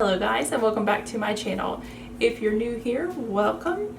Hello guys, and welcome back to my channel. If you're new here, welcome.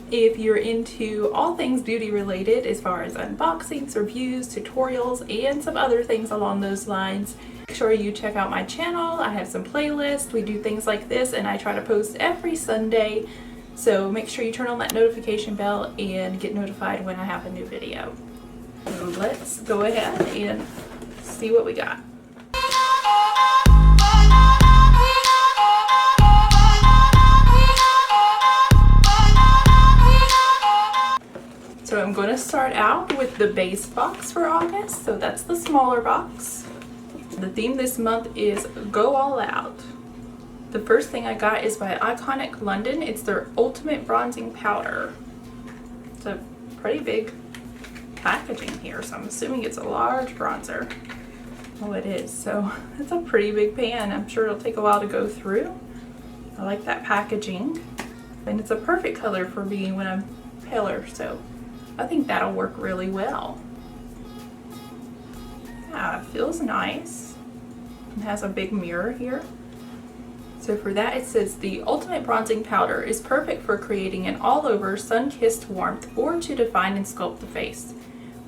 If you're into all things beauty related as far as unboxings, reviews, tutorials, and some other things along those lines, make sure you check out my channel. I have some playlists. We do things like this and I try to post every Sunday. So make sure you turn on that notification bell and get notified when I have a new video. So let's go ahead and see what we got. So I'm going to start out with the base box for August, so that's the smaller box. The theme this month is Go All Out. The first thing I got is by Iconic London. It's their Ultimate Bronzing Powder. It's a pretty big packaging here, so I'm assuming it's a large bronzer. Oh, it is, so it's a pretty big pan. I'm sure it'll take a while to go through. I like that packaging, and it's a perfect color for me when I'm paler, so I think that'll work really well. Yeah, it feels nice. It has a big mirror here. So for that it says the Ultimate Bronzing Powder is perfect for creating an all-over sun-kissed warmth or to define and sculpt the face.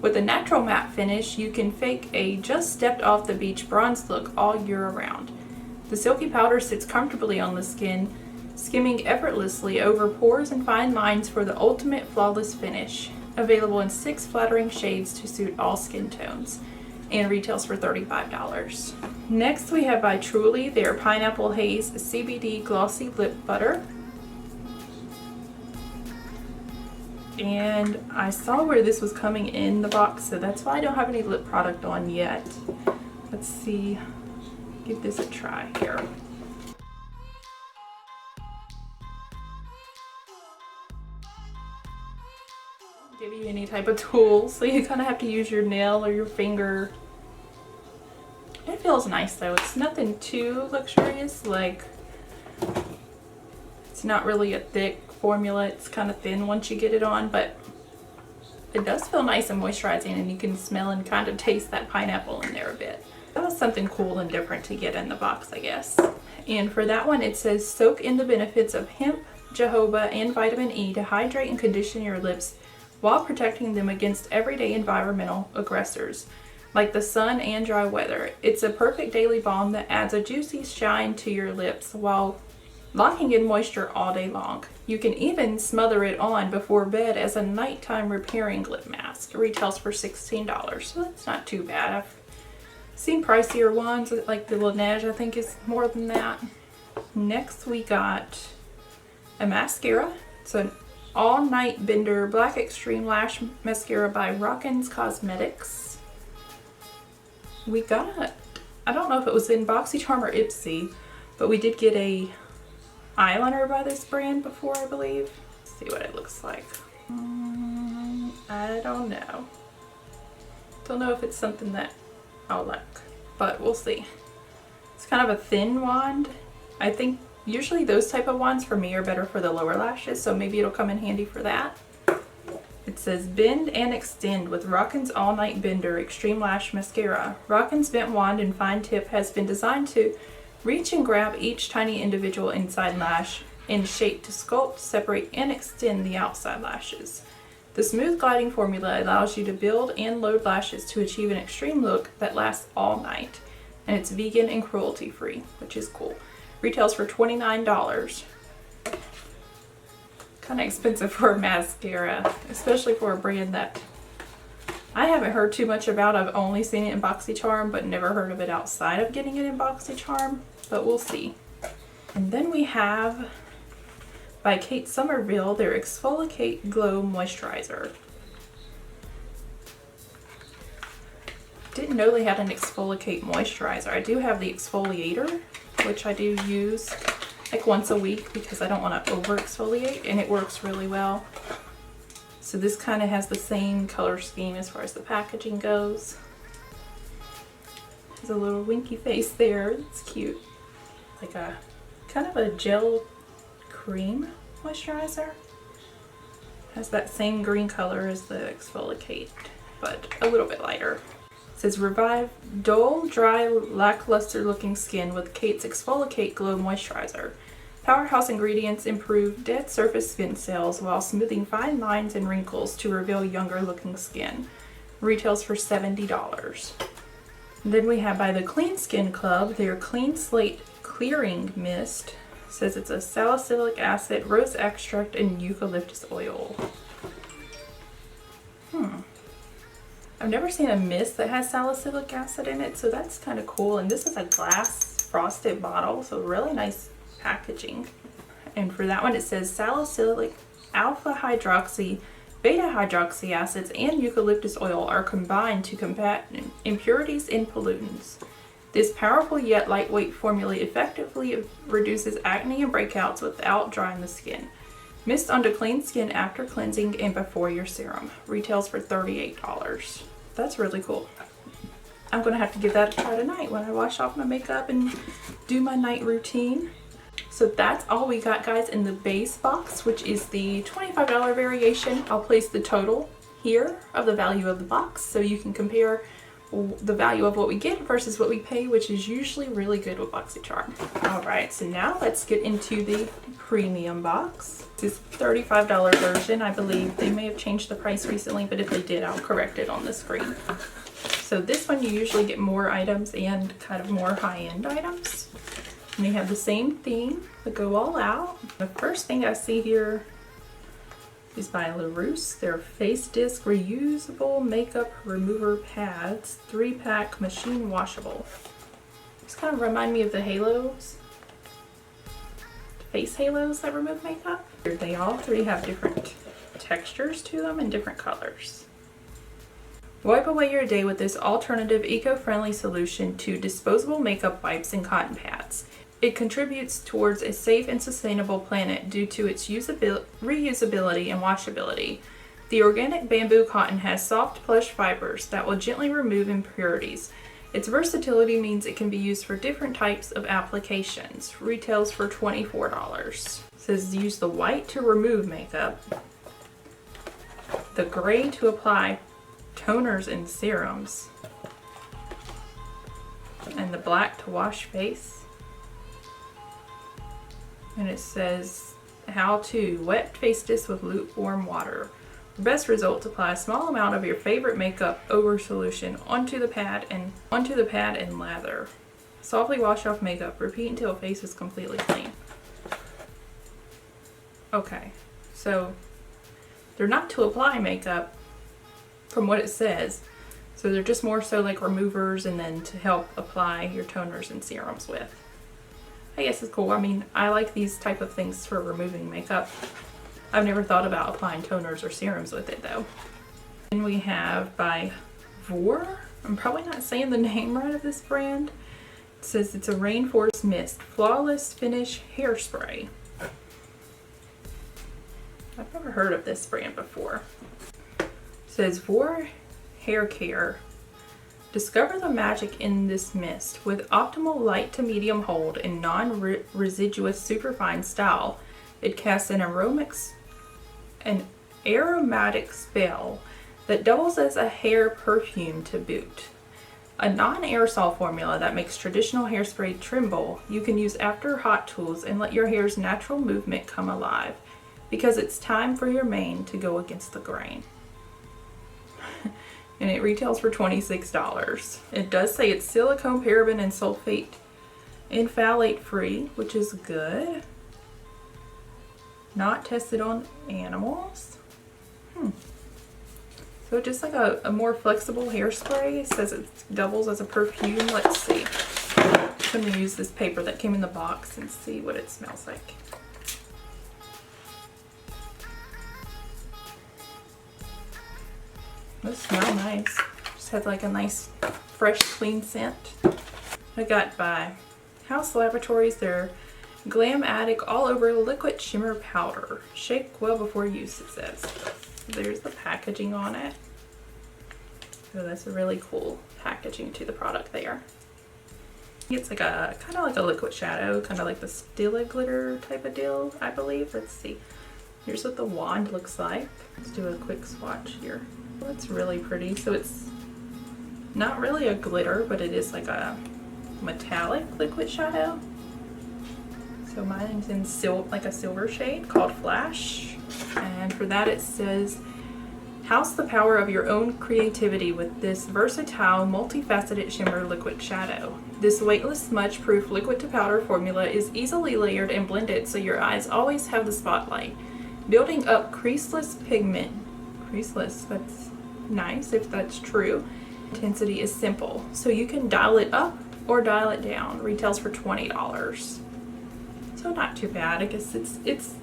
With a natural matte finish, you can fake a just stepped off the beach bronze look all year around. The silky powder sits comfortably on the skin, skimming effortlessly over pores and fine lines for the ultimate flawless finish. Available in 6 flattering shades to suit all skin tones, and retails for $35. Next we have by Truly their Pineapple Haze CBD Glossy Lip Butter. And I saw where this was coming in the box, so that's why I don't have any lip product on yet. Let's see, give this a try here. Give you any type of tool, so you kind of have to use your nail or your finger. It feels nice though. It's nothing too luxurious, like it's not really a thick formula. It's kind of thin once you get it on, but it does feel nice and moisturizing, and you can smell and kind of taste that pineapple in there a bit. That was something cool and different to get in the box, I guess. And for that one it says soak in the benefits of hemp, jojoba, and vitamin E to hydrate and condition your lips while protecting them against everyday environmental aggressors like the sun and dry weather. It's a perfect daily balm that adds a juicy shine to your lips while locking in moisture all day long. You can even smother it on before bed as a nighttime repairing lip mask. It retails for $16, so that's not too bad. I've seen pricier ones, like the Laneige I think is more than that. Next we got a mascara. It's an All Night Bender Black Extreme Lash Mascara by Rockins Cosmetics. We got, I don't know if it was in Boxycharm or Ipsy, but we did get a eyeliner by this brand before, I believe. Let's see what it looks like. I don't know. Don't know if it's something that I'll like, but we'll see. It's kind of a thin wand. I think usually those type of wands for me are better for the lower lashes, so maybe it'll come in handy for that. It says bend and extend with Rockins All Night Bender Extreme Lash Mascara. Rockins bent wand and fine tip has been designed to reach and grab each tiny individual inside lash in shape to sculpt, separate, and extend the outside lashes. The smooth gliding formula allows you to build and load lashes to achieve an extreme look that lasts all night. And it's vegan and cruelty free, which is cool. Retails for $29. Kind of expensive for a mascara, especially for a brand that I haven't heard too much about. I've only seen it in Boxycharm, but never heard of it outside of getting it in Boxycharm, but we'll see. And then we have by Kate Somerville their Exfoliate Glow Moisturizer. Didn't know they had an exfoliate moisturizer. I do have the exfoliator, which I do use like once a week because I don't want to over exfoliate, and it works really well. So this kind of has the same color scheme as far as the packaging goes. There's a little winky face there. It's cute. Like a kind of a gel cream moisturizer. Has that same green color as the exfoliate, but a little bit lighter. says revive dull, dry, lackluster looking skin with Kate's Exfoliate Glow Moisturizer. Powerhouse ingredients improve dead surface skin cells while smoothing fine lines and wrinkles to reveal younger looking skin. Retails for $70. Then we have by the Clean Skin Club their Clean Slate Clearing Mist. Says it's a salicylic acid, rose extract, and eucalyptus oil. I've never seen a mist that has salicylic acid in it, so that's kind of cool. And this is a glass frosted bottle, so really nice packaging. And for that one it says salicylic, alpha hydroxy, beta hydroxy acids, and eucalyptus oil are combined to combat impurities and pollutants. This powerful yet lightweight formula effectively reduces acne and breakouts without drying the skin. Mist onto clean skin after cleansing and before your serum. Retails for $38. That's really cool. I'm going to have to give that a try tonight when I wash off my makeup and do my night routine. So that's all we got, guys, in the base box, which is the $25 variation. I'll place the total here of the value of the box so you can compare the value of what we get versus what we pay, which is usually really good with Boxycharm. Alright, so now let's get into the premium box. This is $35 version. I believe they may have changed the price recently, but if they did, I'll correct it on the screen. So this one you usually get more items and kind of more high-end items. And they have the same theme, the Go All Out. The first thing I see here is by LaRousse. Their Face Disc Reusable Makeup Remover Pads, 3-pack, machine washable. These kind of remind me of the halos, face halos that remove makeup. They all three have different textures to them and different colors. Wipe away your day with this alternative eco-friendly solution to disposable makeup wipes and cotton pads. It contributes towards a safe and sustainable planet due to its reusability and washability. The organic bamboo cotton has soft plush fibers that will gently remove impurities. Its versatility means it can be used for different types of applications. Retails for $24. It says use the white to remove makeup, the gray to apply toners and serums, and the black to wash face. And it says how to wet face disc with lukewarm water. For best results, apply a small amount of your favorite makeup over solution onto the pad and lather. Softly wash off makeup. Repeat until face is completely clean. Okay, so they're not to apply makeup from what it says. So they're just more so like removers and then to help apply your toners and serums with. I guess it's cool. I mean, I like these type of things for removing makeup. I've never thought about applying toners or serums with it though. Then we have by Vor. I'm probably not saying the name right of this brand. It says it's a Rainforest Mist Flawless Finish Hairspray. I've never heard of this brand before. It says Vor Hair Care. Discover the magic in this mist. With optimal light to medium hold and non-residuous superfine style, it casts an aromatic spell that doubles as a hair perfume to boot. A non-aerosol formula that makes traditional hairspray tremble, you can use after hot tools and let your hair's natural movement come alive, because it's time for your mane to go against the grain. And it retails for $26. It does say it's silicone, paraben, and sulfate and phthalate free, which is good. Not tested on animals. So just like a more flexible hairspray. It says it doubles as a perfume. Let's see. I'm going to use this paper that came in the box and see what it smells like. Those smell nice. Just has like a nice, fresh, clean scent. I got by House Laboratories their Glam Attic All Over Liquid Shimmer Powder. Shake well before use, it says. There's the packaging on it. So that's a really cool packaging to the product there. It's like a kind of like a liquid shadow, kind of like the Stila glitter type of deal, I believe. Let's see. Here's what the wand looks like. Let's do a quick swatch here. Well, it's really pretty. So it's not really a glitter, but it is like a metallic liquid shadow. So mine's in like a silver shade called Flash. And for that it says, house the power of your own creativity with this versatile, multifaceted shimmer liquid shadow. This weightless, smudge-proof liquid to powder formula is easily layered and blended so your eyes always have the spotlight. Building up creaseless pigment. Creaseless, that's nice if that's true. Intensity is simple, so you can dial it up or dial it down. Retails for $20. So not too bad. I guess it's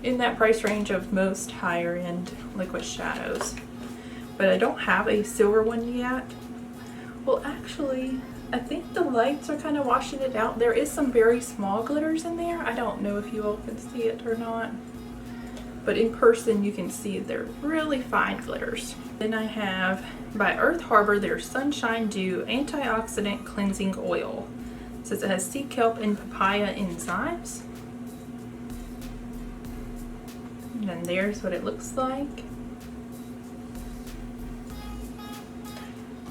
in that price range of most higher end liquid shadows. But I don't have a silver one yet. Well, actually, I think the lights are kind of washing it out. There is some very small glitters in there. I don't know if you all can see it or not. But in person you can see they're really fine glitters. Then I have by Earth Harbor their Sunshine Dew Antioxidant Cleansing Oil. It says it has sea kelp and papaya enzymes. And then there's what it looks like.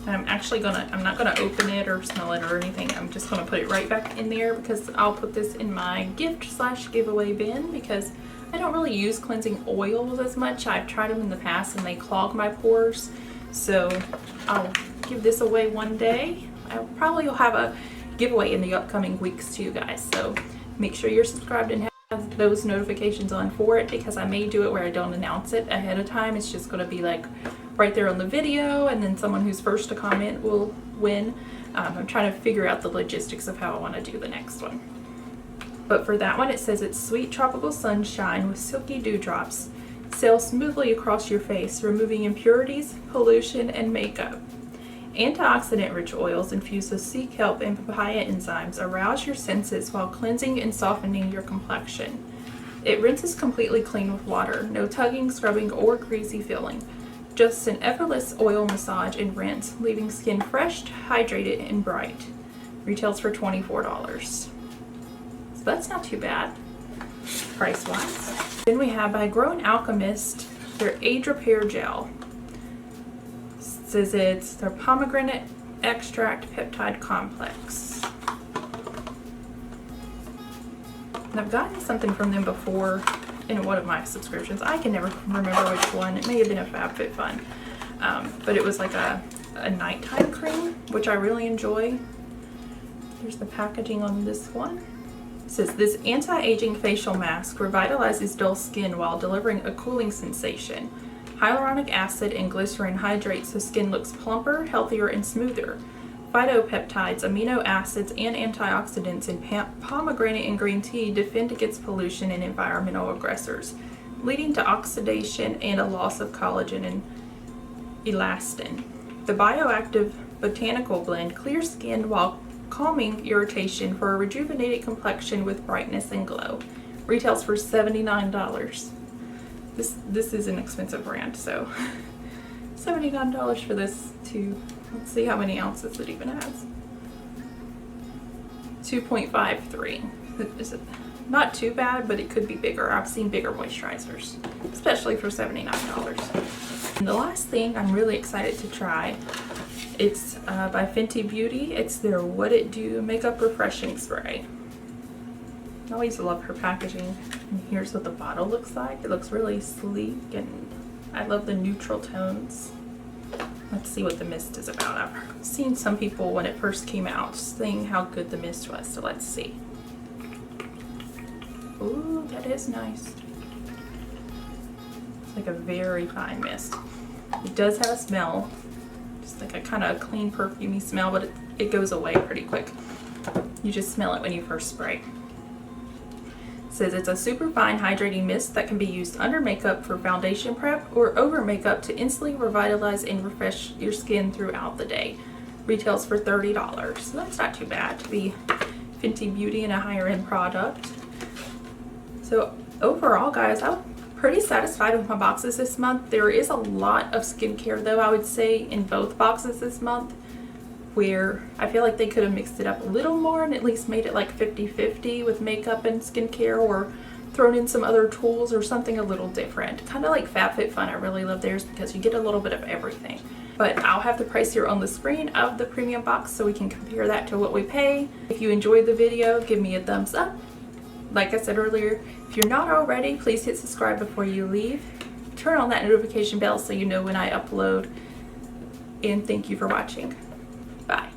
I'm not gonna open it or smell it or anything. I'm just gonna put it right back in there because I'll put this in my gift/giveaway bin because I don't really use cleansing oils as much. I've tried them in the past and they clog my pores. So I'll give this away one day. I probably will have a giveaway in the upcoming weeks too, guys. So make sure you're subscribed and have those notifications on for it because I may do it where I don't announce it ahead of time. It's just going to be like right there on the video, and then someone who's first to comment will win. I'm trying to figure out the logistics of how I want to do the next one. But for that one, it says it's sweet tropical sunshine with silky dewdrops. Sail smoothly across your face, removing impurities, pollution, and makeup. Antioxidant-rich oils infused with sea kelp and papaya enzymes arouse your senses while cleansing and softening your complexion. It rinses completely clean with water, no tugging, scrubbing, or greasy feeling. Just an effortless oil massage and rinse, leaving skin fresh, hydrated, and bright. Retails for $24. So that's not too bad, price-wise. Then we have by Grown Alchemist, their Age Repair Gel. It says it's their pomegranate extract peptide complex. And I've gotten something from them before in one of my subscriptions. I can never remember which one. It may have been a FabFitFun. But it was like a nighttime cream, which I really enjoy. Here's the packaging on this one. It says this anti-aging facial mask revitalizes dull skin while delivering a cooling sensation. Hyaluronic acid and glycerin hydrate so skin looks plumper, healthier, and smoother. Phytopeptides, amino acids, and antioxidants in pomegranate and green tea defend against pollution and environmental aggressors, leading to oxidation and a loss of collagen and elastin. The bioactive botanical blend clears skin while calming irritation for a rejuvenated complexion with brightness and glow. Retails for $79. This is an expensive brand, so $79 for this too. Let's see how many ounces it even has. 2.53. Is it not too bad, but it could be bigger. I've seen bigger moisturizers, especially for $79. And the last thing I'm really excited to try, it's by Fenty Beauty. It's their What It Do Makeup Refreshing Spray. I always love her packaging. And here's what the bottle looks like. It looks really sleek and I love the neutral tones. Let's see what the mist is about. I've seen some people when it first came out saying how good the mist was, so let's see. Ooh, that is nice. It's like a very fine mist. It does have a smell, just like a kind of clean perfumey smell, but it goes away pretty quick. You just smell it when you first spray. It says it's a super fine hydrating mist that can be used under makeup for foundation prep or over makeup to instantly revitalize and refresh your skin throughout the day. Retails for $30. So that's not too bad to be Fenty Beauty and a higher end product. So overall, guys, I'm pretty satisfied with my boxes this month. There is a lot of skincare though, I would say, in both boxes this month, where I feel like they could have mixed it up a little more and at least made it like 50-50 with makeup and skincare, or thrown in some other tools or something a little different. Kind of like FabFitFun. I really love theirs because you get a little bit of everything. But I'll have the price here on the screen of the premium box so we can compare that to what we pay. If you enjoyed the video, give me a thumbs up. Like I said earlier, if you're not already, please hit subscribe before you leave. Turn on that notification bell so you know when I upload. And thank you for watching. Bye.